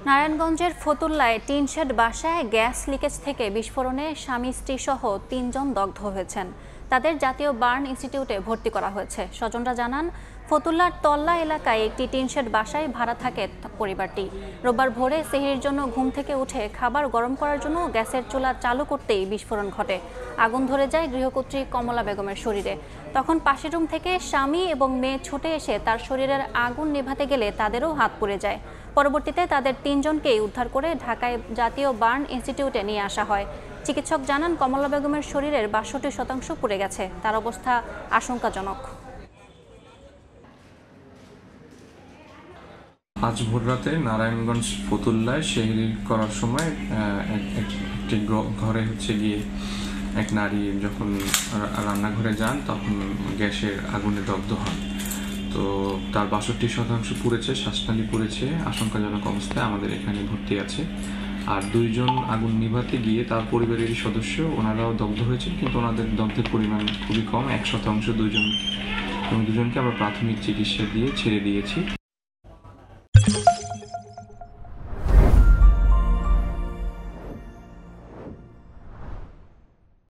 নারায়ণগঞ্জের ফতুল্লায় টিনশেড বাসায় gas leakage থেকে বিস্ফোরণে স্বামী স্ত্রী সহ ৩ জন দগ্ধ হয়েছেন। তাদের জাতীয় বার্ন ইনস্টিটিউটে ভর্তি করা হয়েছে। স্বজনরা জানান, ফতুল্লার তল্লা এলাকায় একটি টিনশেড বাসায় ভাড়া থাকে পরিবারটি। রোববার ভোরে সেহরির জন্য ঘুম থেকে উঠে খাবার গরম করার জন্য গ্যাসের চুলা চালু করতেই বিস্ফোরণ ঘটে। আগুন ধরে যায় গৃহকর্ত্রী কমলা বেগমের শরীরে। তখন পাশের রুম থেকে স্বামী এবং মেয়ে ছুটে এসে তার শরীরের আগুন নেভাতে গেলে তাদেরও হাত পুড়ে যায়। পরবর্তীতে তাদের ৩ জনকেই উদ্ধার করে ঢাকায় জাতীয় বার্ন ইনস্টিটিউটে নিয়ে আসা হয়। চিকিৎসক জানান, কমলা বেগমের শরীরের ৬২% পুড়ে গেছে। তার অবস্থা আশঙ্কাজনক। আজ ভোররাতে নারায়ণগঞ্জ ফতুল্লায় সেহরি করার সময় একটি ঘরে গিয়ে এক নারী যখন রান্নাঘরে যান তখন গ্যাসের আগুনে দগ্ধ হন। তো তার ৬২% পুড়েছে, শ্বাসনালী পুড়েছে, আশঙ্কাজনক অবস্থায় আমাদের এখানে ভর্তি আছে। আর ২ জন আগুন নিভাতে গিয়ে তার পরিবারেরই সদস্য, ওনারাও দগ্ধ হয়েছেন, কিন্তু ওনাদের দগ্ধের পরিমাণ খুবই কম, ১%। ২জনকে আমরা প্রাথমিক চিকিৎসা দিয়ে ছেড়ে দিয়েছি।